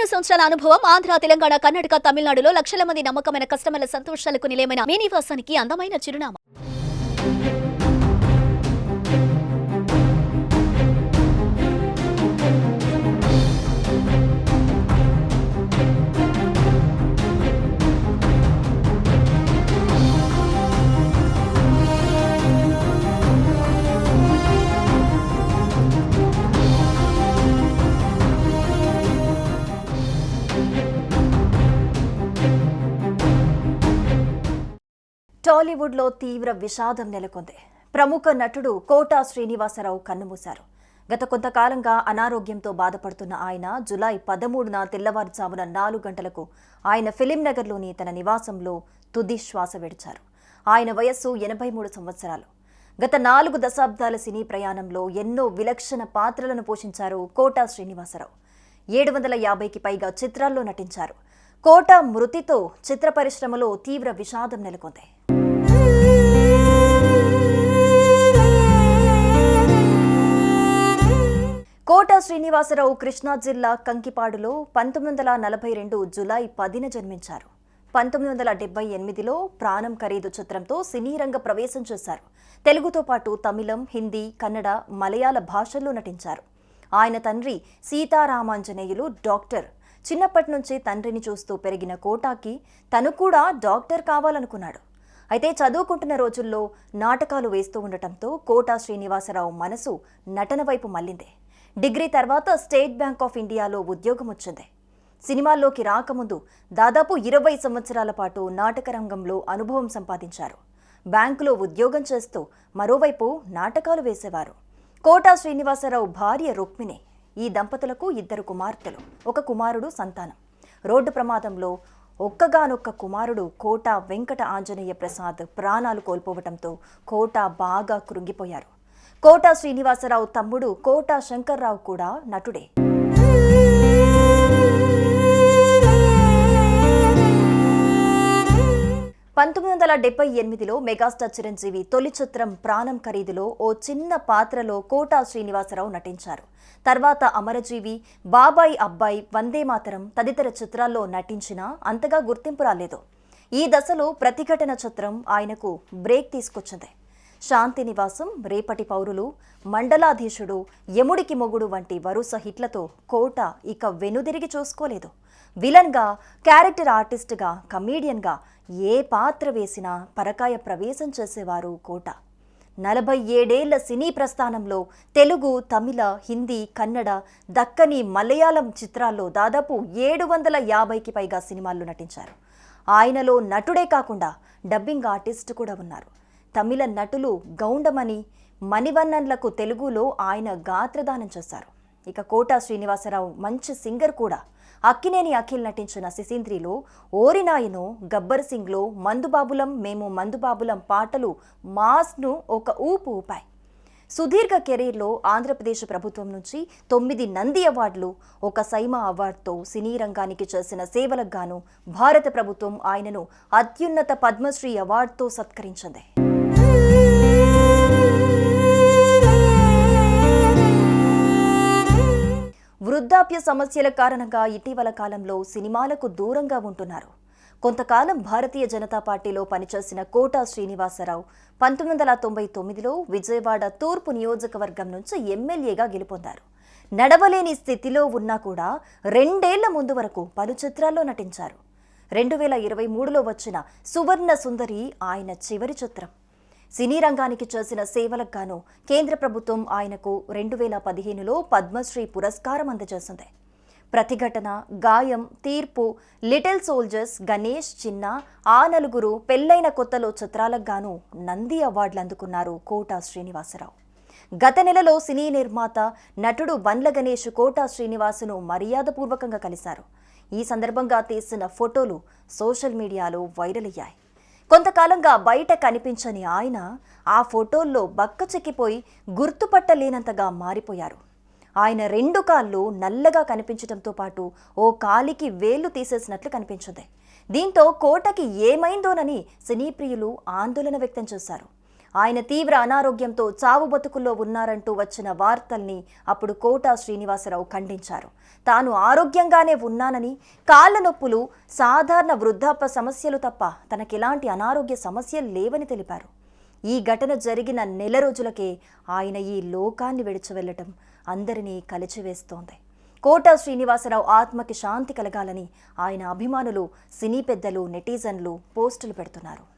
15 సంవత్సరాల అనుభవం ఆంధ్ర, తెలంగాణ, కర్ణాటక, తమిళనాడులో లక్షల మంది నమ్మకమైన కస్టమర్ల సంతోషాలకు నిలయమైన మీ నివాసానికి అందమైన చిరునామా. టాలీవుడ్లో తీవ్ర విషాదం నెలకొంది. ప్రముఖ నటుడు కోటా శ్రీనివాసరావు కన్నుమూశారు. గత కొంతకాలంగా అనారోగ్యంతో బాధపడుతున్న ఆయన జూలై 13న తెల్లవారుజామున 4 గంటలకు ఆయన ఫిలిం నగర్లోని తన నివాసంలో తుది శ్వాస విడిచారు. ఆయన వయస్సు 83 సంవత్సరాలు. గత 4 దశాబ్దాల సినీ ప్రయాణంలో ఎన్నో విలక్షణ పాత్రలను పోషించారు కోటా శ్రీనివాసరావు. 750కి పైగా చిత్రాల్లో నటించారు. కోటా మృతితో చిత్ర పరిశ్రమలో తీవ్ర విషాదం నెలకొంది. కోటా శ్రీనివాసరావు కృష్ణా జిల్లా కంకిపాడులో 1942 జూలై 10న జన్మించారు. 1978లో ప్రాణం ఖరీదు చిత్రంతో సినీ రంగ ప్రవేశం చేశారు. తెలుగుతో పాటు తమిళం, హిందీ, కన్నడ, మలయాళ భాషల్లో నటించారు. ఆయన తండ్రి సీతారామాంజనేయులు డాక్టర్. చిన్నప్పటి నుంచి తండ్రిని చూస్తూ పెరిగిన కోటాకి తను కూడా డాక్టర్ కావాలనుకున్నాడు. అయితే చదువుకుంటున్న రోజుల్లో నాటకాలు వేస్తూ ఉండటంతో కోటా శ్రీనివాసరావు మనసు నటన వైపు మళ్లింది. డిగ్రీ తర్వాత స్టేట్ బ్యాంక్ ఆఫ్ ఇండియాలో ఉద్యోగం వచ్చింది. సినిమాల్లోకి రాకముందు దాదాపు 20 సంవత్సరాల పాటు నాటక రంగంలో అనుభవం సంపాదించారు. బ్యాంకులో ఉద్యోగం చేస్తూ మరోవైపు నాటకాలు వేసేవారు. కోటా శ్రీనివాసరావు భార్య రుక్మిణి. ఈ దంపతులకు 2 కుమార్తెలు, 1 కుమారుడు సంతానం. రోడ్డు ప్రమాదంలో ఒక్కగానొక్క కుమారుడు కోటా వెంకట ఆంజనేయ ప్రసాద్ ప్రాణాలు కోల్పోవటంతో కోటా బాగా కృంగిపోయారు. కోటా శ్రీనివాసరావు తమ్ముడు కోటా శంకర్రావు కూడా నటుడే. 1978లో మెగాస్టార్ చిరంజీవి తొలి చిత్రం ప్రాణం ఖరీదులో ఓ చిన్న పాత్రలో కోటా శ్రీనివాసరావు నటించారు. తర్వాత అమరజీవి, బాబాయ్ అబ్బాయి, వందే మాతరం తదితర చిత్రాల్లో నటించినా అంతగా గుర్తింపు రాలేదు. ఈ దశలో ప్రతిఘటన చిత్రం ఆయనకు బ్రేక్ తీసుకొచ్చింది. శాంతి నివాసం, రేపటి పౌరులు, మండలాధీశుడు, యముడికి మొగుడు వంటి వరుస హిట్లతో కోటా ఇక వెనుదిరిగి చూసుకోలేదు. విలన్గా, క్యారెక్టర్ ఆర్టిస్ట్గా, కమీడియన్గా ఏ పాత్ర వేసినా పరకాయ ప్రవేశం చేసేవారు కోటా. 47 ఏళ్ల సినీ ప్రస్థానంలో తెలుగు, తమిళ, హిందీ, కన్నడ, దక్కని, మలయాళం చిత్రాల్లో దాదాపు 750కి పైగా సినిమాల్లో నటించారు. ఆయనలో నటుడే కాకుండా డబ్బింగ్ ఆర్టిస్ట్ కూడా ఉన్నారు. తమిళ నటులు గౌండమణి, మణివన్నన్లకు తెలుగులో ఆయన గాత్రదానం చేశారు. ఇక కోటా శ్రీనివాసరావు మంచి సింగర్ కూడా. అక్కినేని అఖిల్ నటించిన సిసింద్రిలో, ఓరినాయనో, గబ్బర్ సింగ్లో మందుబాబులం మేము మందుబాబులం పాటలు మాస్ను ఒక ఊపు ఊపాయి. సుదీర్ఘ కెరీర్లో ఆంధ్రప్రదేశ్ ప్రభుత్వం నుంచి 9 నంది అవార్డులు, 1 సైమా అవార్డుతో సినీ రంగానికి చేసిన సేవలకు గాను భారత ప్రభుత్వం ఆయనను అత్యున్నత పద్మశ్రీ అవార్డుతో సత్కరించింది. వృద్ధాప్య సమస్యల కారణంగా ఇటీవల కాలంలో సినిమాలకు దూరంగా ఉంటున్నారు. కొంతకాలం భారతీయ జనతా పార్టీలో పనిచేసిన కోటా శ్రీనివాసరావు 1999లో విజయవాడ తూర్పు నియోజకవర్గం నుంచి ఎమ్మెల్యేగా గెలుపొందారు. నడవలేని స్థితిలో ఉన్నా కూడా 2 ఏళ్ల ముందు వరకు పలు చిత్రాల్లో నటించారు. 2023లో వచ్చిన సువర్ణ సుందరి ఆయన చివరి చిత్రం. సినీ రంగానికి చేసిన సేవలకు గాను కేంద్ర ప్రభుత్వం ఆయనకు 2015లో పద్మశ్రీ పురస్కారం అందజేసింది. ప్రతిఘటన, గాయం, తీర్పు, లిటిల్ సోల్జర్స్, గణేష్, చిన్న, ఆ నలుగురు, పెళ్లైన కొత్తలో చిత్రాలకు గాను నంది అవార్డులు అందుకున్నారు కోటా శ్రీనివాసరావు. గత నెలలో సినీ నిర్మాత, నటుడు బండ్ల గణేష్ కోటా శ్రీనివాసును మర్యాదపూర్వకంగా కలిశారు. ఈ సందర్భంగా తీసిన ఫోటోలు సోషల్ మీడియాలో వైరల్ అయ్యాయి. కొంతకాలంగా బయట కనిపించని ఆయన ఆ ఫోటోల్లో బక్కచిక్కిపోయి గుర్తుపట్టలేనంతగా మారిపోయారు. ఆయన 2 కాళ్ళు నల్లగా కనిపించడంతో పాటు ఓ కాలికి వేళ్లు తీసేసినట్లు కనిపించింది. దీంతో కోటకి ఏమైందోనని సినీ ప్రియులు ఆందోళన వ్యక్తం చేశారు. ఆయన తీవ్ర అనారోగ్యంతో చావు బతుకుల్లో ఉన్నారంటూ వచ్చిన వార్తల్ని అప్పుడు కోటా శ్రీనివాసరావు ఖండించారు. తాను ఆరోగ్యంగానే ఉన్నానని, కాళ్ల నొప్పులు సాధారణ వృద్ధాప్య సమస్యలు తప్ప తనకెలాంటి అనారోగ్య సమస్యలు లేవని తెలిపారు. ఈ ఘటన జరిగిన నెల రోజులకే ఆయన ఈ లోకాన్ని విడిచి వెళ్లటం అందరినీ కలిచివేస్తోంది. కోటా శ్రీనివాసరావు ఆత్మకి శాంతి కలగాలని ఆయన అభిమానులు, సినీ పెద్దలు, నెటిజన్లు పోస్టులు పెడుతున్నారు.